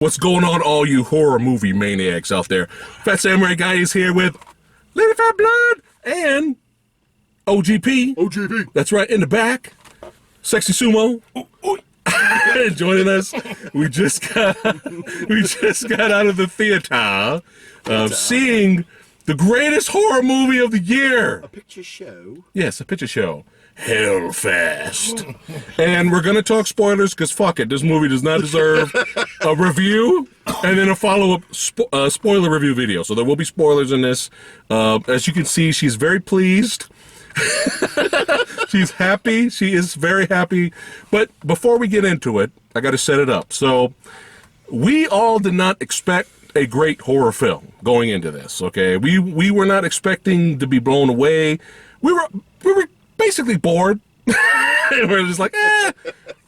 What's going on, all you horror movie maniacs out there? Phat Samurai Guy is here with Lady Fat Blood and O.G.P. O.G.P. That's right, in the back. Sexy Sumo. Joining us. We just got out of the theater of seeing the greatest horror movie of the year. A picture show. Yes, a picture show. Hellfest. And we're going to talk spoilers because fuck it, this movie does not deserve a review and then a follow-up spoiler review video. So there will be spoilers in this. As you can see, she's very pleased. She's happy. She is very happy. But before we get into it, I got to set it up. So we all did not expect a great horror film going into this, okay? We were not expecting to be blown away. We were basically bored. We're just like,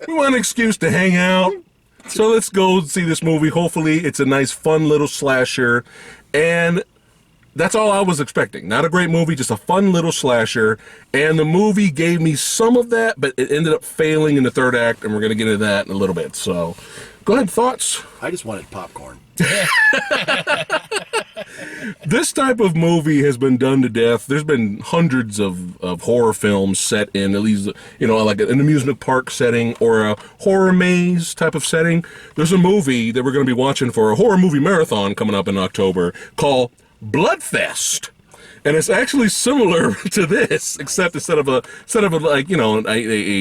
we want an excuse to hang out. So let's go see this movie. Hopefully it's a nice, fun little slasher. And that's all I was expecting. Not a great movie, just a fun little slasher. And the movie gave me some of that, but it ended up failing in the third act, and we're going to get into that in a little bit. So go ahead, thoughts? I just wanted popcorn. This type of movie has been done to death. There's been hundreds of horror films set in at least, like an amusement park setting or a horror maze type of setting. There's a movie that we're going to be watching for a horror movie marathon coming up in October called Bloodfest. And it's actually similar to this, except instead of a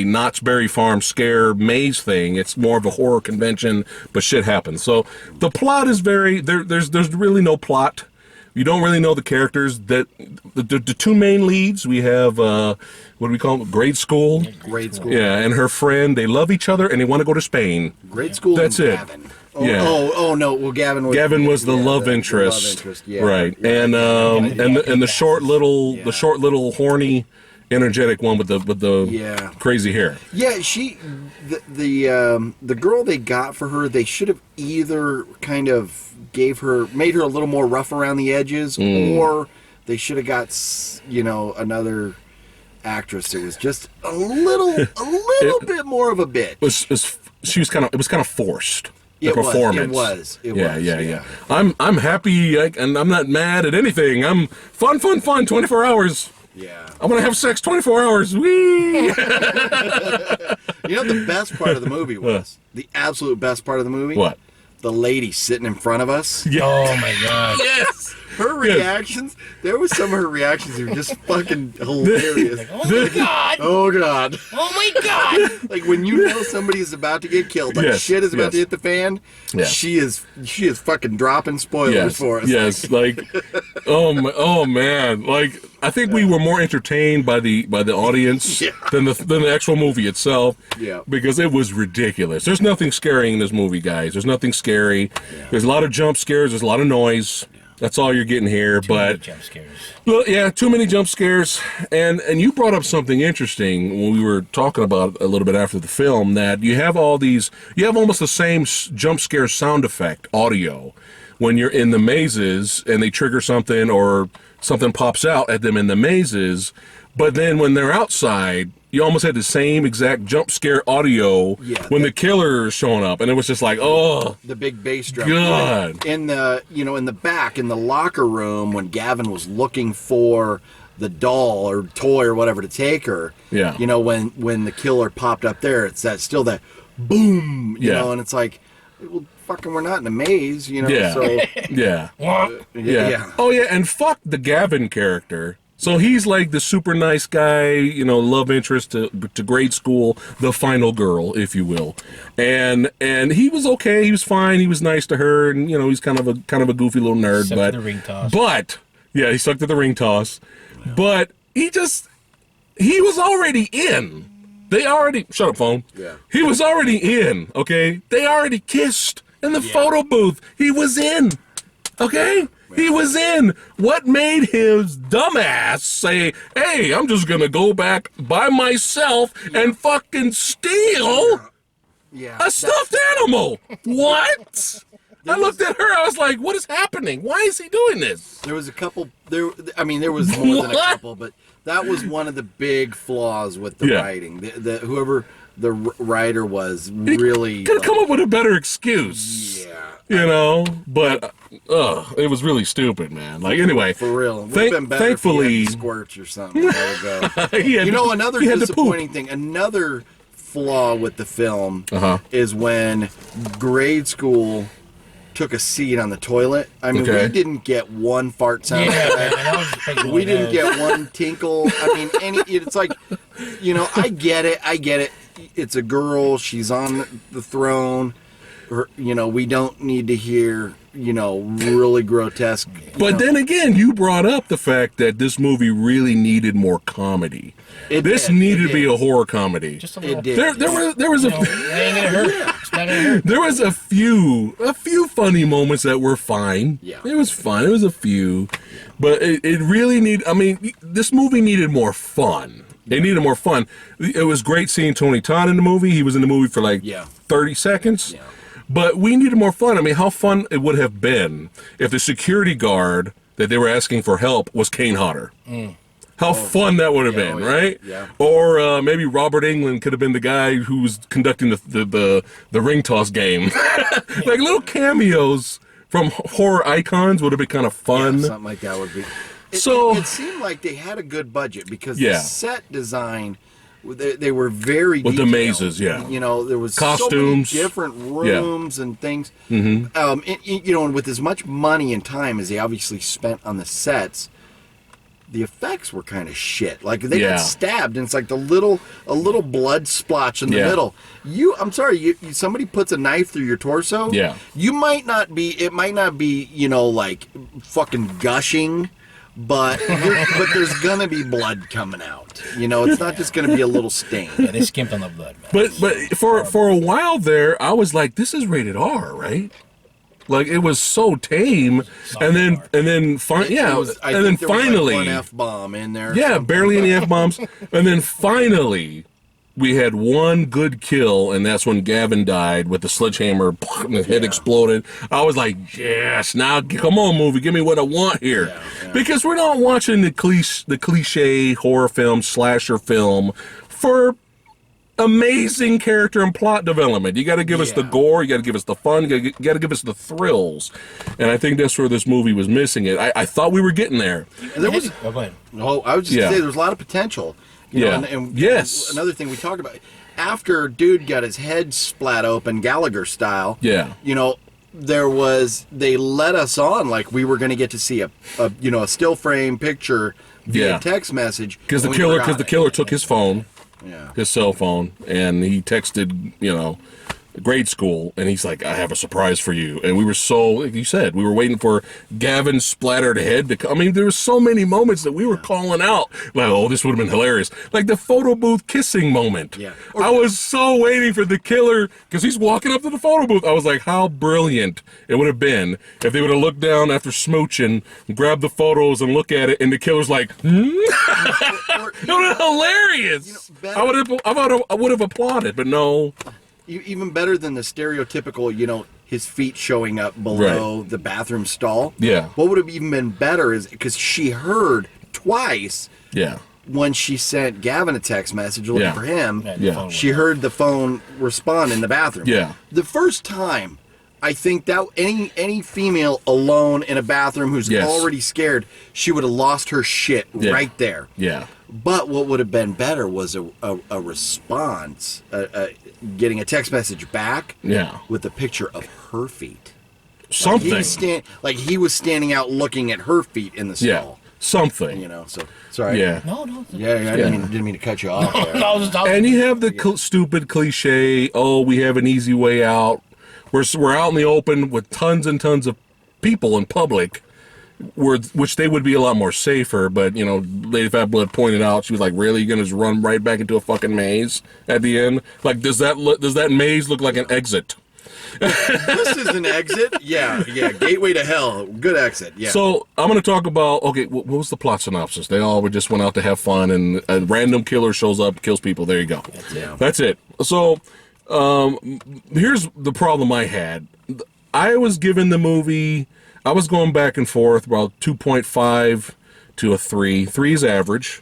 Knott's Berry Farm scare maze thing, it's more of a horror convention, but shit happens. So the plot is there's really no plot. You don't really know the characters. The two main leads, we have, what do we call them? Grade school? Grade school. Yeah, and her friend, they love each other and they want to go to Spain. Grade school. That's and it. Gavin. Yeah. Oh no. Well, Gavin was the love interest. The love interest. Yeah. Right. Yeah. And the short little horny, energetic one with the crazy hair. Yeah. The girl they got for her, they should have either kind of made her a little more rough around the edges, or they should have got another actress that was just a little bit more of a bitch. It was kind of forced. The performance. It was. Yeah. I'm happy, and I'm not mad at anything. I'm fun, 24 hours. Yeah. I'm going to have sex 24 hours. Whee! The best part of the movie was, the absolute best part of the movie? What? The lady sitting in front of us. Yeah. Oh my god. Yes! Her reactions, there was some of her reactions that were just fucking hilarious. Like, oh my god! Oh god. Oh my god! Like when you know somebody is about to get killed, like shit is about to hit the fan, she is fucking dropping spoilers for us. Yes, like oh man. Like I think we were more entertained by the audience than the actual movie itself. Yeah. Because it was ridiculous. There's nothing scary in this movie, guys. There's nothing scary. Yeah. There's a lot of jump scares, there's a lot of noise. Yeah. That's all you're getting here. Too many jump scares. Well, yeah, too many jump scares. And you brought up something interesting when we were talking about a little bit after the film, that you have almost the same jump scare sound effect audio when you're in the mazes and they trigger something or something pops out at them in the mazes. But then when they're outside, you almost had the same exact jump scare audio when the killer is showing up, and it was just like, oh, the big bass drum. God. In the back in the locker room when Gavin was looking for the doll or toy or whatever to take her. Yeah. When the killer popped up there, it's still that boom. You know, and it's like, well, fucking, we're not in a maze. Yeah. So yeah. Oh yeah, and fuck the Gavin character. So he's like the super nice guy, love interest to grade school, the final girl, if you will. And he was okay, he was fine, he was nice to her, and he's kind of a goofy little nerd. Sucked at the ring toss. But he sucked at the ring toss. Yeah. But he was already in. Shut up, phone. Yeah. He was already in, okay? They already kissed in the photo booth. He was in. Okay? He was in. What made his dumbass say, hey, I'm just going to go back by myself and fucking steal a stuffed animal? What? I looked at her, I was like, what is happening? Why is he doing this? There was a couple, there was more than a couple, but that was one of the big flaws with the writing. Whoever the writer was really... Could have come up with a better excuse. Yeah. you know. But it was really stupid, man. Like anyway, For real. Would have been better thankfully, if he had squirts or something. Let it go. he had You to- know, another he had to poop. disappointing thing, another flaw with the film is when grade school took a seat on the toilet. I mean, Okay. we didn't get one fart sound. Yeah, effect. man, that was a big We one, didn't yeah. get one tinkle. I mean, it's like, you know, I get it. It's a girl. She's on the throne. You know, we don't need to hear, you know, really grotesque. But then again, you brought up the fact that this movie really needed more comedy. This needed to be a horror comedy. Just a little. It did. There was a You know, it ain't gonna hurt. It's not gonna hurt. there was a few funny moments that were fine. Yeah. It was fun. It was a few, but it really needed. I mean, this movie needed more fun. It needed more fun. It was great seeing Tony Todd in the movie. He was in the movie for like 30 seconds. Yeah. But we needed more fun. I mean, how fun it would have been if the security guard that they were asking for help was Kane Hodder. How fun that would have been, right? Yeah. Or maybe Robert Englund could have been the guy who was conducting the ring toss game. Like little cameos from horror icons would have been kind of fun. Yeah, something like that would be. So- it seemed like they had a good budget because Yeah. the set design, they were very With the detailed. mazes, yeah. You know, there was Costumes. so many different rooms and things. You know, and with as much money and time as they obviously spent on the sets, the effects were kind of shit. Like they Yeah. got stabbed, and it's like a little blood splotch in the Yeah. middle. I'm sorry, somebody puts a knife through your torso. Yeah. You might not be. It might not be. You know, like fucking gushing. But there's gonna be blood coming out. You know, it's not just gonna be a little stain. Yeah, they skimped on the blood, man. But for a while there, I was like, this is rated R, right? Like it was so tame, and then finally, one F-bomb in there. yeah, barely any F-bombs, and then finally we had one good kill, and that's when Gabin died with the sledgehammer, and his head exploded. I was like, yes, now come on, movie, give me what I want here, because we're not watching the cliche horror film, slasher film for amazing character and plot development. You got to give us the gore, you got to give us the fun, you got to give us the thrills, and I think that's where this movie was missing it. I thought we were getting there. And there was. Oh, go ahead. Oh, I was just gonna say there's a lot of potential. You know, and Yes. Another thing we talked about after dude got his head splat open Gallagher style. Yeah. You know, they let us on like we were going to get to see a still frame picture via text message Because the and we killer, forgot it. took his phone, his cell phone, and he texted, grade school, and he's like, I have a surprise for you. And we were so, like you said, we were waiting for Gavin's splattered head to come. I mean, there were so many moments that we were calling out, like, oh, this would have been hilarious. Like the photo booth kissing moment. Yeah. I was so waiting for the killer, because he's walking up to the photo booth. I was like, how brilliant it would have been if they would have looked down after smooching, grabbed the photos and look at it, and the killer's like, Or it would have been hilarious. better- I would have applauded, but no. even better than the stereotypical, his feet showing up below the bathroom stall. Yeah. What would have even been better is because she heard twice Yeah. when she sent Gavin a text message looking Yeah. for him. Yeah, Yeah. the phone She went heard the phone respond in the bathroom. Yeah. The first time, I think that any female alone in a bathroom who's Yes. already scared, she would have lost her shit right there. Yeah. But what would have been better was a response, getting a text message back Yeah. with a picture of her feet. Something. He was standing out looking at her feet in the Yeah. stall. Something. So sorry. Yeah. No, no. Yeah, I didn't mean to cut you off there. No, I was just, And you have the stupid cliche, oh, we have an easy way out. We're out in the open with tons and tons of people in public, which they would be a lot more safer. But, Lady Fat Blood pointed out, she was like, really? You're going to just run right back into a fucking maze at the end? Like, does that maze look like an exit? This is an exit? Yeah, gateway to hell. Good exit, yeah. So I'm going to talk about, okay, what was the plot synopsis? They all just went out to have fun, and a random killer shows up, kills people. There you go. That's it. So here's the problem I had. I was given the movie, I was going back and forth about 2.5 to a 3. 3 is average.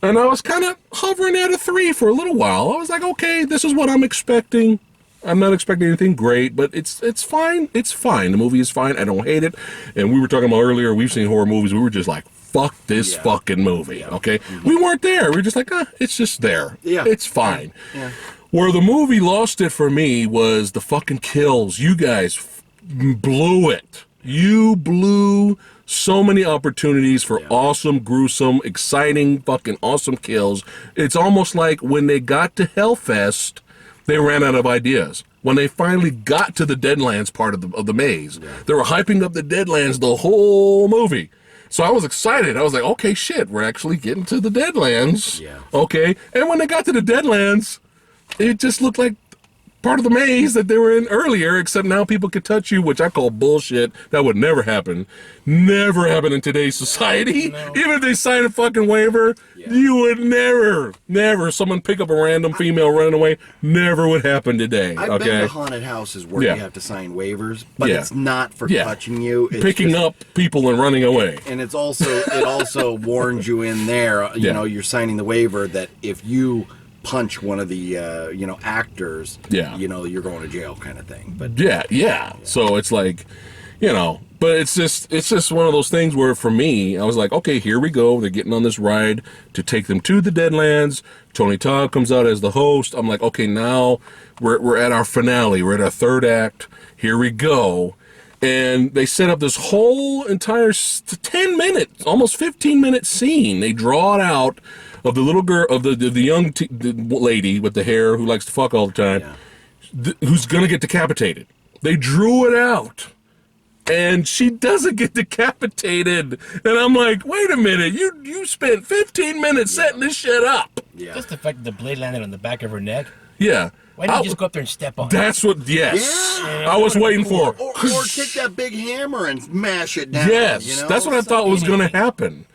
And I was kind of hovering at a 3 for a little while. I was like, okay, this is what I'm expecting. I'm not expecting anything great, but it's fine. It's fine. The movie is fine. I don't hate it. And we were talking about earlier, we've seen horror movies. We were just like, fuck this fucking movie, okay? We weren't there. We were just like, it's just there. Yeah. It's fine. Yeah. Where the movie lost it for me was the fucking kills. You guys blew it. You blew so many opportunities for awesome, gruesome, exciting, fucking awesome kills. It's almost like when they got to Hellfest, they ran out of ideas. When they finally got to the Deadlands part of the maze, they were hyping up the Deadlands the whole movie. So I was excited. I was like, okay, shit, we're actually getting to the Deadlands. Yeah. Okay. And when they got to the Deadlands, it just looked like part of the maze that they were in earlier, except now people could touch you, which I call bullshit. That would never happen. Never happen in today's society. No. Even if they sign a fucking waiver, you would never, someone pick up a random female running away, never would happen today. I've been to haunted houses where you have to sign waivers, but it's not for touching you. It's picking just up people and running away. And it also warns you in there, you know, you're signing the waiver that if you punch one of the actors, you know, you're going to jail kind of thing. But so it's like, you know, but it's just one of those things where for me I was like, okay, here we go, they're getting on this ride to take them to the Deadlands. Tony Todd comes out as the host. I'm like, okay, now we're at our finale, we're at our third act, here we go. And they set up this whole entire 10 minutes, almost 15-minute scene. They draw it out of the little girl, of the young the lady with the hair who likes to fuck all the time, who's going to get decapitated. They drew it out. And she doesn't get decapitated. And I'm like, wait a minute, you spent 15 minutes setting this shit up. Yeah. Just the fact that the blade landed on the back of her neck. Yeah. Why didn't you just go up there and step on it? That's what, I was waiting for. Or take that big hammer and smash it down. Yes, you know? that's what I thought was going to happen.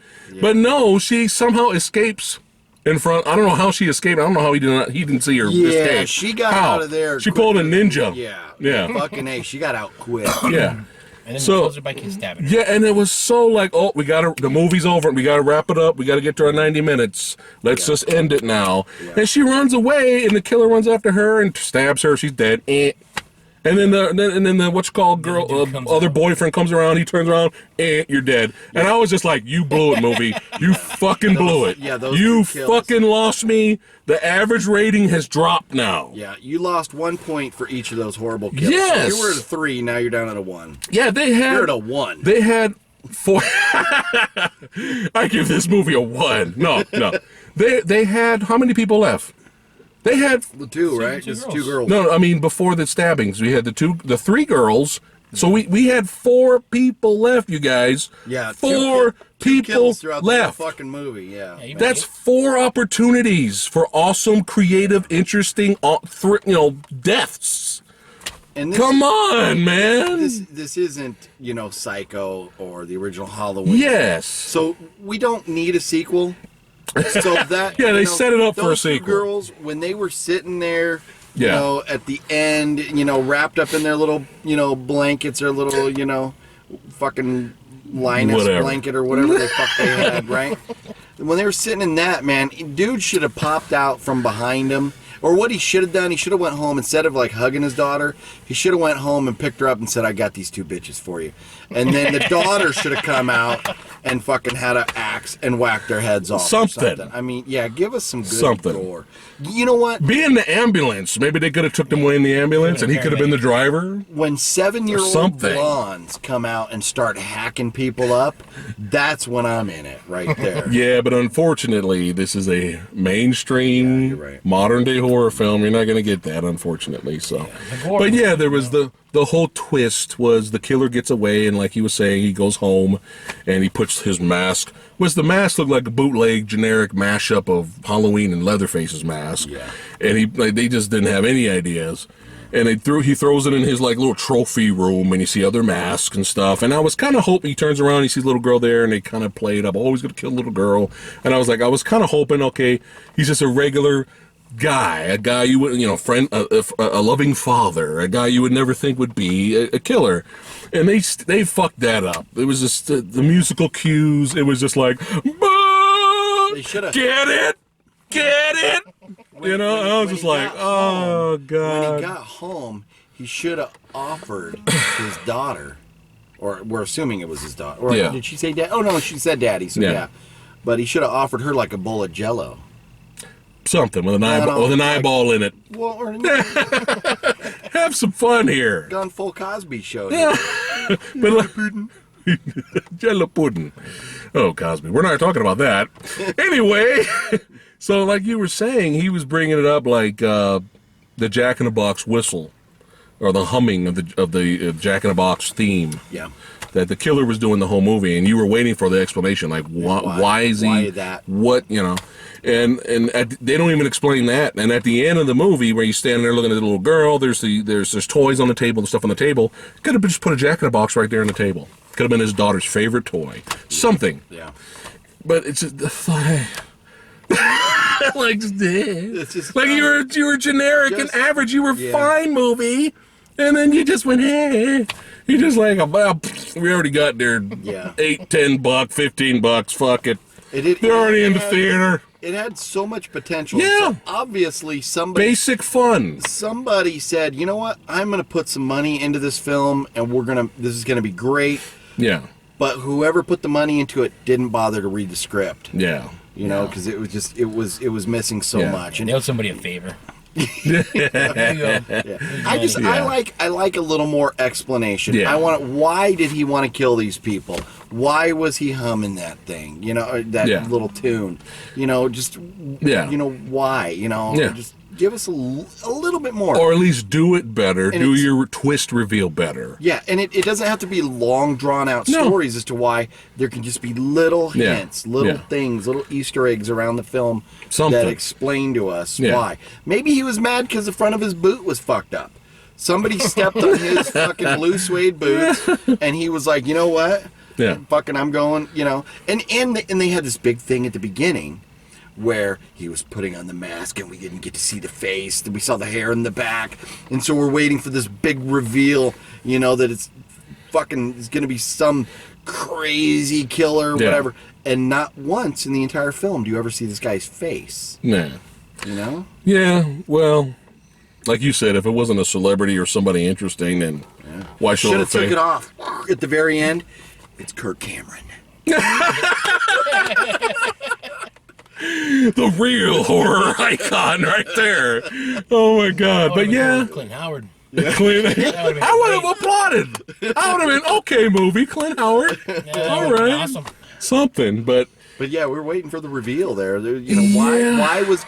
But no, she somehow escapes in front. I don't know how she escaped. I don't know how he didn't see her escape. Yeah, she got out of there. She pulled a ninja. Yeah. Fucking A, she got out quick. Yeah. And then so, her by stabbing her. Yeah, and it was so like, oh, the movie's over. We got to wrap it up. We got to get to our 90 minutes. Let's just end it now. Yeah. And she runs away, and the killer runs after her and stabs her. She's dead. And then the what's called girl, other boyfriend comes around. He turns around, you're dead. And I was just like, you blew it, movie. You fucking blew it. Yeah, those you fucking lost me. The average rating has dropped now. Yeah, you lost 1 point for each of those horrible kills. Yes. So you were at a 3. Now you're down at a 1. Yeah, you're at a 1. They had 4. I give this movie a 1. No. They had how many people left? They had the 2, right? Just 2 girls. No, I mean before the stabbings, we had the 3 girls. So we had 4 people left, you guys. Yeah, 4 people throughout left. The fucking movie. Yeah, that's 4 opportunities for awesome, creative, interesting, deaths. And come on, man. This isn't Psycho or the original Halloween. Yes. So we don't need a sequel. So that they set it up for a sequel. Those 2 girls, when they were sitting there, you know, at the end, wrapped up in their little, blankets, their little, fucking Linus blanket or whatever the fuck they had, right? When they were sitting in that, man, dude should have popped out from behind him. Or what he should have done, he should have went home, instead of like hugging his daughter, he should have went home and picked her up and said, I got these 2 bitches for you. And then the daughter should have come out and fucking had an axe and whacked their heads off. Something. I mean, give us some good gore. You know what? Be in the ambulance. Maybe they could have took them away in the ambulance and he could have been the driver. When 7-year-old blondes come out and start hacking people up, that's when I'm in it, right there. Yeah, but unfortunately, this is a mainstream, modern-day horror film. You're not going to get that, unfortunately. So, but yeah, there was the whole twist was the killer gets away, and like he was saying, he goes home and he puts his mask. The mask looked like a bootleg generic mashup of Halloween and Leatherface's mask. Yeah. And they just didn't have any ideas. And he throws it in his like little trophy room, and you see other masks and stuff. And I was kind of hoping he turns around, he sees a little girl there, and they kind of play it up. Oh, he's gonna kill a little girl. And I was kind of hoping, okay, he's just a regular guy, a guy you would, friend, a loving father, a guy you would never think would be a killer. And they fucked that up. It was just the musical cues. It was just like, they should have get it. You know, I was just like, oh, When God. he got home, he should have offered his daughter, or we're assuming it was his daughter. Or Yeah. did she say dad? Oh, no, she said daddy, so Yeah. yeah. But he should have offered her like a bowl of Jell-O. Something with an eyeball, with an eyeball in it. Well, or Have some fun here. gone full Cosby show. Yeah. But like, Jello pudding. Oh, Cosby. We're not talking about that. Anyway, so like you were saying, he was bringing it up like the Jack in the Box whistle, or the humming of the Jack in the Box theme. Yeah. That the killer was doing the whole movie, and you were waiting for the explanation, like why is he? Why that? What, you know? And they don't even explain that. And at the end of the movie, where he's standing there looking at the little girl, there's toys on the table, the stuff on the table. Could have just put a Jack in the Box right there on the table. Could have been his daughter's favorite toy, something. Yeah. But it's just like It's just like you were generic and average. You were Yeah. fine movie, and then you just went, hey. You just like, well, we already got there. Yeah. $8, $10, $15. Fuck it. It They're already in the theater. It had so much potential. Yeah. So obviously, Basic fun. somebody said, you know what? I'm going to put some money into this film, and this is going to be great. Yeah. But whoever put the money into it didn't bother to read the script. Yeah. You know, because it was missing so Yeah. much. And they owed somebody a favor. I like a little more explanation. Yeah. I want why did he want to kill these people? Why was he humming that thing? You know, that little tune. You know, just you know why? You know, just give us a little bit more. Or at least do it better. And Do your twist reveal better. Yeah, and it doesn't have to be long, drawn-out stories as to why. There can just be little hints, little things, little Easter eggs around the film that explain to us why. Maybe he was mad because the front of his boot was fucked up. Somebody stepped on his fucking blue suede boots, and he was like, you know what? Yeah. Fucking, I'm going, you know. And they had this big thing at the beginning where he was putting on the mask and we didn't get to see the face. We saw the hair in the back. And so we're waiting for this big reveal, you know, that it's going to be some crazy killer or whatever. And not once in the entire film do you ever see this guy's face. Nah. You know? Yeah, well, like you said, if it wasn't a celebrity or somebody interesting, then why show Should her have took face? it off at the very end. It's Kirk Cameron. The real horror icon right there. Oh my God. But yeah. Clint Howard. Clint, I would have applauded. I would have been, okay, movie, Clint Howard. All right. Awesome. Something, but yeah, we're waiting for the reveal there. You know, why was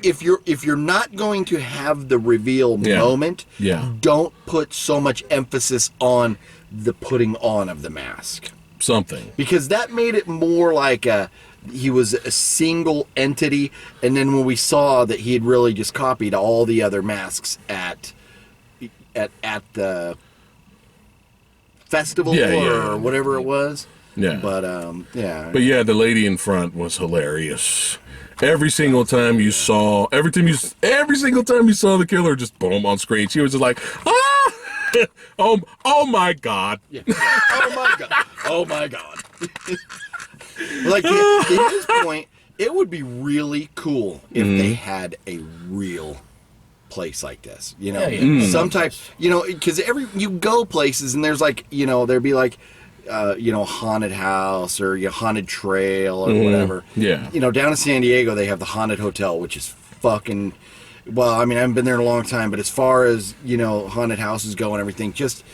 if you're not going to have the reveal moment, don't put so much emphasis on the putting on of the mask. Something. Because that made it more like he was a single entity, and then when we saw that he had really just copied all the other masks at the festival or whatever it was. Yeah. But But yeah, the lady in front was hilarious. Every single time you saw every single time you saw the killer just boom on screen, she was just like, ah! oh my God. Yeah. Oh my God. Oh my God. Like at this point, it would be really cool if they had a real place like this. You know, sometimes, you know, because you go places and there's like, you know, there'd be like, you know, haunted house or haunted trail or whatever. Yeah. You know, down in San Diego, they have the haunted hotel, which is fucking. Well, I mean, I haven't been there in a long time, but as far as, you know, haunted houses go and everything, just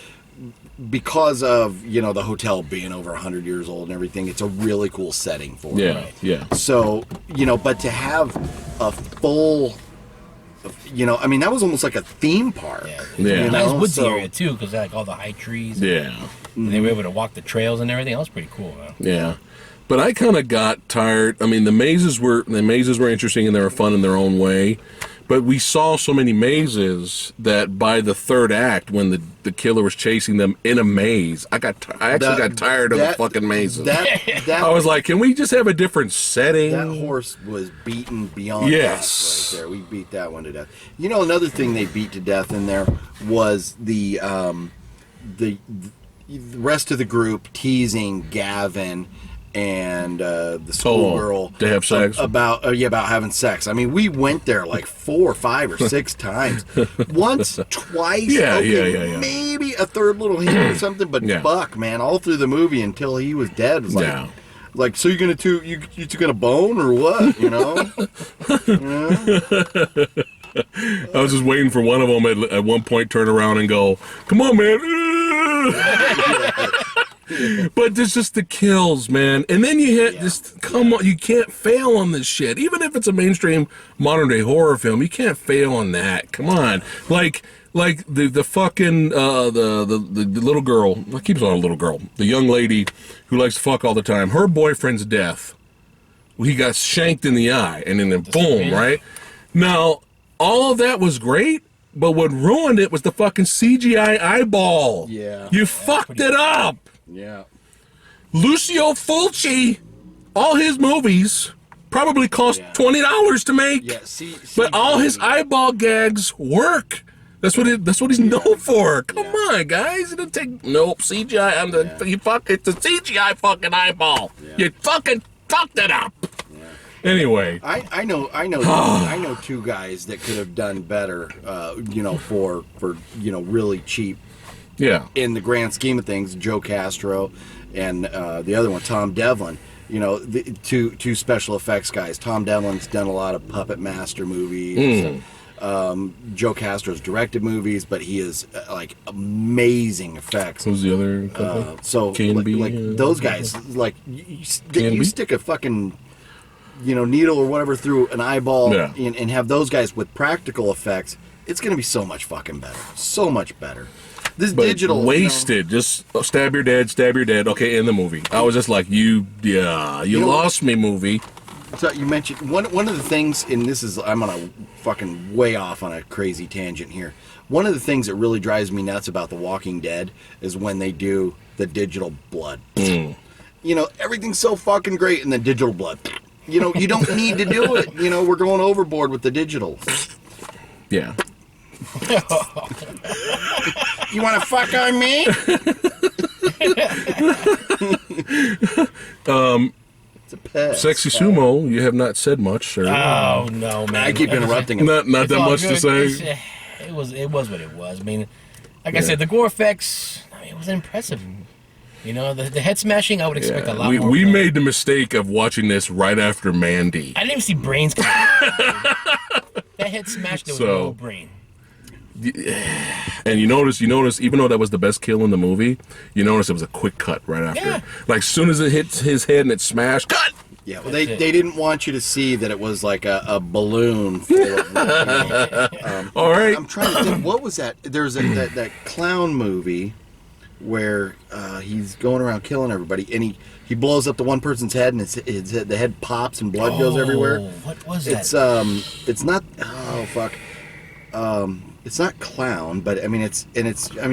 because of, you know, the hotel being over 100 years old and everything, it's a really cool setting for it. Yeah, yeah. So, you know, but to have a full, you know, I mean, that was almost like a theme park. Yeah. You Nice know? woodsy So- area, too, because like all the high trees. Yeah. And they were able to walk the trails and everything. That was pretty cool, man. Yeah. But I kind of got tired. I mean, the mazes were interesting and they were fun in their own way. But we saw so many mazes that by the third act, when the killer was chasing them in a maze, I actually got tired of the fucking mazes. I was like, can we just have a different setting? That horse was beaten beyond death right there. We beat that one to death. You know, another thing they beat to death in there was the rest of the group teasing Gavin and the schoolgirl. They have sex? About having sex. I mean, we went there like 4, 5, or 6 times. Once, twice. Yeah. Maybe a third little hint or something, but fuck, man, all through the movie until he was dead. Was like, so you're gonna you two gonna bone or what? You know? I was just waiting for one of them at one point turn around and go, "Come on, man." But there's just the kills, man. And then you hit just, come on, you can't fail on this shit. Even if it's a mainstream modern day horror film, you can't fail on that. Come on. Like the fucking the little girl, I keep on a little girl, the young lady who likes to fuck all the time, her boyfriend's death. He got shanked in the eye, and then boom, right? Now, all of that was great, but what ruined it was the fucking CGI eyeball. Yeah. You fucked it up. Yeah. Lucio Fulci, all his movies probably cost $20 to make. Yeah, but all his eyeball gags work. That's what he's known for. Come on, guys. It didn't take CGI. It's a CGI fucking eyeball. Yeah. You fucking fucked it up. Yeah. Anyway, I know 2 guys that could have done better. For really cheap. Yeah. In the grand scheme of things, Joe Castro and the other one, Tom Devlin. You know, the two special effects guys. Tom Devlin's done a lot of Puppet Master movies. Joe Castro's directed movies, but he is like amazing effects. Who's the other company? Like those guys, like you stick a fucking needle or whatever through an eyeball and have those guys with practical effects. It's going to be so much fucking better. So much better. This digital wasted. Just stab your dad. Okay, in the movie. I was just like, you lost me, movie. So you mentioned one of the things, and this is, I'm on a fucking way off on a crazy tangent here. One of the things that really drives me nuts about The Walking Dead is when they do the digital blood. Everything's so fucking great in the digital blood. You don't need to do it. We're going overboard with the digital. Yeah. You want to fuck on me? It's a pet. Sexy Sumo, you have not said much, sir. Oh no, man! I keep interrupting him. Not that much to say. It was what it was. I mean, like I said, the gore effects. I mean, it was impressive. The head smashing. I would expect a lot more. We made the mistake of watching this right after Mandy. I didn't even see brains come out. That head smashed. There was no brain. And you notice, even though that was the best kill in the movie, you notice it was a quick cut right after. Yeah. Like, as soon as it hits his head and it smashed, cut! Yeah, well, they didn't want you to see that it was like a balloon full of... All right. I'm trying to think, what was that? There's that clown movie where he's going around killing everybody, and he blows up the one person's head, and the head pops and blood goes everywhere. What was that? It's not... Oh, fuck. It's not Clown, but I mean it's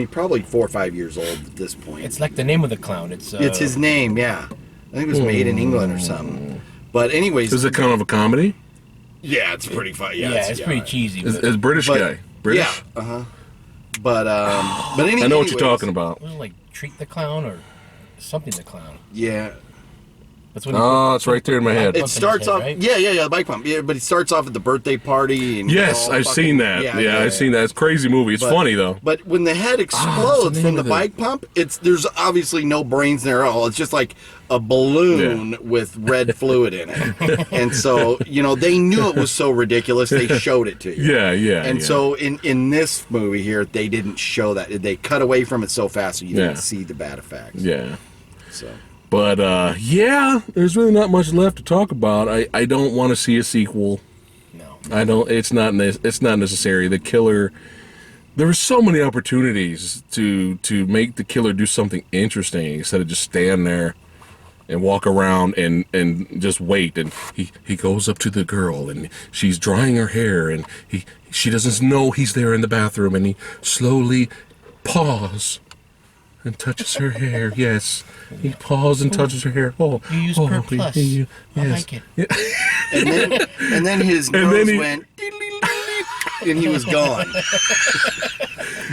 probably 4 or 5 years old at this point. It's like the name of the clown. It's his name, yeah. I think it was made in England or something. But anyways, is it kind of a comedy? Yeah, it's pretty funny. Yeah, it's pretty cheesy. It's British guy. British. Yeah. But anyway, I know what you're talking about. Was it like Treat the Clown or something the Clown? Yeah. It's right there in my head. It starts off, right? Yeah, the bike pump. Yeah, but it starts off at the birthday party. And yes, I've seen that. Yeah, I've seen that. It's a crazy movie. It's funny though. But when the head explodes from the bike pump, there's obviously no brains there at all. It's just like a balloon with red fluid in it. And so they knew it was so ridiculous. They showed it to you. Yeah. And so in this movie here, they didn't show that. They cut away from it so fast, so you didn't see the bad effects. Yeah. So. But, there's really not much left to talk about. I don't want to see a sequel. No. I don't. It's not necessary. The killer... There were so many opportunities to make the killer do something interesting instead of just stand there and walk around and just wait. And he goes up to the girl, and she's drying her hair, and she doesn't know he's there in the bathroom, and he slowly pauses and touches her hair. Yes, he pauses and touches her hair. Oh, you use Per Plus. Yes. I like it. Yeah. and then his nose went, and he was gone.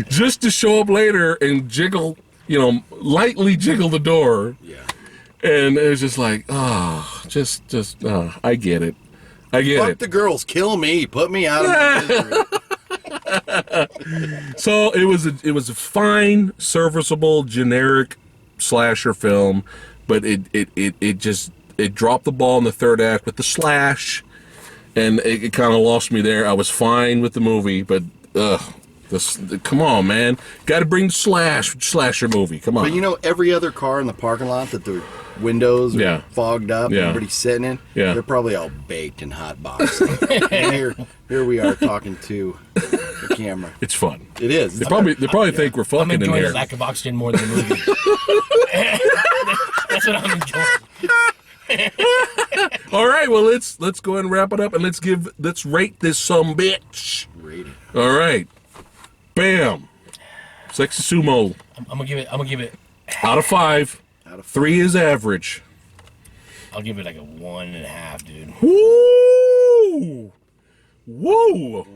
Just to show up later and jiggle, lightly jiggle the door. Yeah. And it was just like, I get it. I get Fuck it. the girls, kill me, put me out of my misery. So it was a fine, serviceable, generic slasher film, but it just dropped the ball in the third act with the slash, and it kind of lost me there. I was fine with the movie, but come on, man, got to bring slasher movie. Come on. But you know, every other car in the parking lot that the windows are fogged up, and everybody's sitting in, they're probably all baked and hot boxed. And here we are talking to the camera. It's fun. It is. They probably think we're I'm fucking in enjoying here. the lack of oxygen more than the movie. That's what I'm enjoying. All right, well let's go ahead and wrap it up, and let's rate this bitch. Rate it. All right, bam, Sexy Sumo. I'm gonna give it. Out of 5. 3 is average. I'll give it like a 1.5, dude. Woo! Whoa!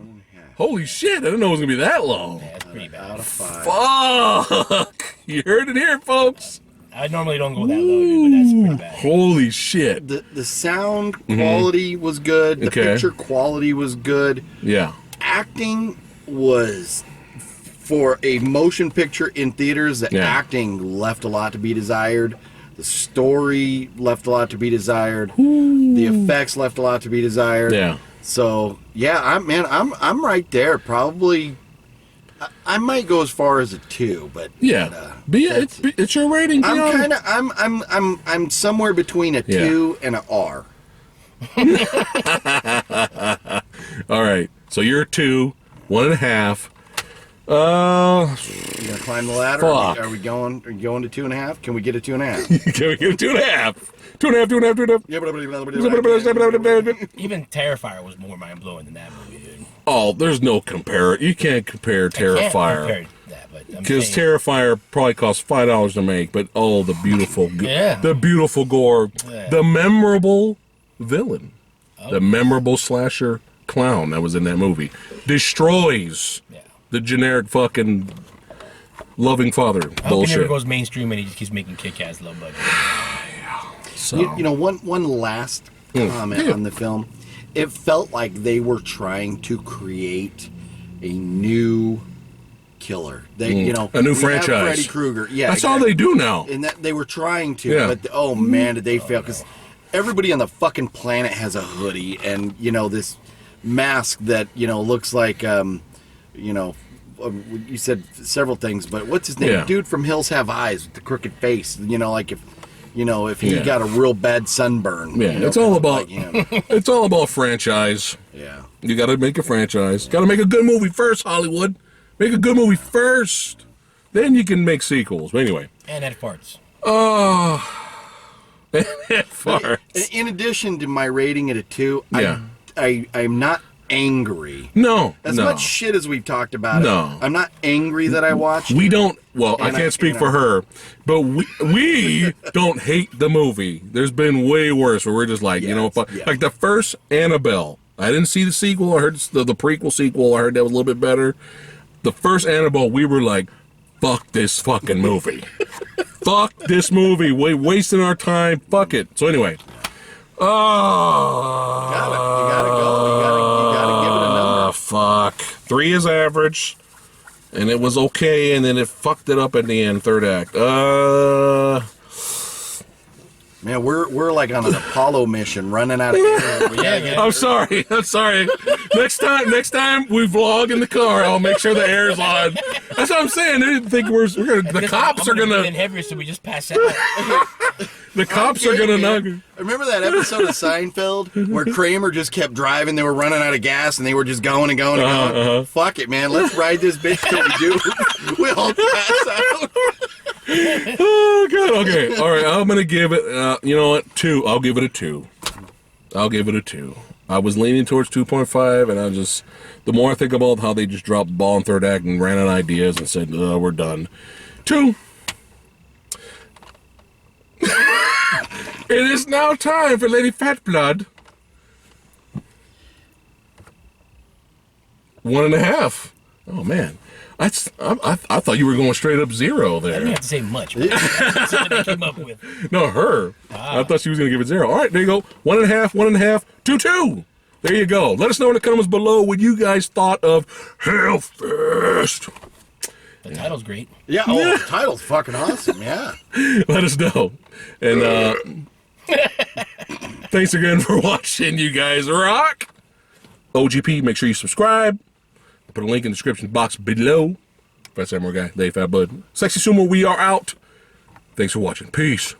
Holy shit! I didn't know it was gonna be that low. Yeah, it's pretty bad. Out of 5. Fuck! You heard it here, folks. I normally don't go that low, dude, but that's pretty bad. Holy shit! The sound quality was good. The picture quality was good. Yeah. Acting was, for a motion picture in theaters, the acting left a lot to be desired. The story left a lot to be desired. Ooh. The effects left a lot to be desired. Yeah. So I'm right there. Probably, I might go as far as a 2, but it's your rating. I'm somewhere between a 2 and an R. All right, so you're a 2, 1.5. You gonna climb the ladder? Fuck. Are we going to 2.5? Can we get a 2.5? Can we get a 2.5? 2.5. Even Terrifier was more mind-blowing than that movie, dude. Oh, there's no compare. You can't compare Terrifier. Because Terrifier probably cost $5 to make, but the beautiful, the beautiful gore, the memorable villain, the memorable slasher clown that was in that movie destroys the generic fucking loving father bullshit. I hope he never goes mainstream and he just keeps making kick-ass low budget. So you know, one last comment on the film. It felt like they were trying to create a new killer. They, a new franchise. Freddy Krueger. Yeah, that's all they do now. And that they were trying to, but oh man, did they fail? Because everybody on the fucking planet has a hoodie, and this mask that looks like you said several things, but what's his name? Dude from Hills Have Eyes with the crooked face. Like if he got a real bad sunburn. Yeah, it's all about it's all about franchise. Yeah, you got to make a franchise. Got to make a good movie first, Hollywood. Make a good movie first, then you can make sequels. But anyway, and add farts. Farts. In addition to my rating it a 2, I'm not angry. No, as much shit as we've talked about. No, I'm not angry that I watched. We don't. Well, I can't speak for her, but we don't hate the movie. There's been way worse where we're just like, like the first Annabelle. I didn't see the sequel. I heard the prequel sequel. I heard that was a little bit better. The first Annabelle, we were like, fuck this fucking movie. Fuck this movie. We're wasting our time. Fuck it. So anyway. You gotta go. You gotta give it a number. Fuck. 3 is average. And it was okay, and then it fucked it up at the end, third act. Man, we're like on an Apollo mission, running out of air. I'm sorry. Next time we vlog in the car, I'll make sure the air's on. That's what I'm saying. They didn't think we're gonna. The cops are gonna. And heavier, so we just pass out. The cops are gonna knock. Remember that episode of Seinfeld where Kramer just kept driving? They were running out of gas, and they were just going and going and going. Fuck it, man. Let's ride this bitch till we do. We all pass out. Oh god. Okay. All right. I'm gonna give it. You know what? 2. I'll give it a 2. I was leaning towards 2.5, and the more I think about how they just dropped the ball in third act and ran out of ideas and said, we're done. 2. It is now time for Lady Fat Blood. 1.5. Oh man, I thought you were going straight up 0 I didn't there. have to say much. But that's something I came up with. No, her. I thought she was going to give it 0. All right, there you go. 1.5, 1.5, 2, 2. There you go. Let us know in the comments below what you guys thought of Hellfest. The title's great. Yeah. Oh, the title's fucking awesome. Yeah. Let us know. And thanks again for watching. You guys rock. O.G.P. Make sure you subscribe. Put a link in the description box below. Fat Samurai Guy, Dave Fat Bud. Sexy Sumo, we are out. Thanks for watching. Peace.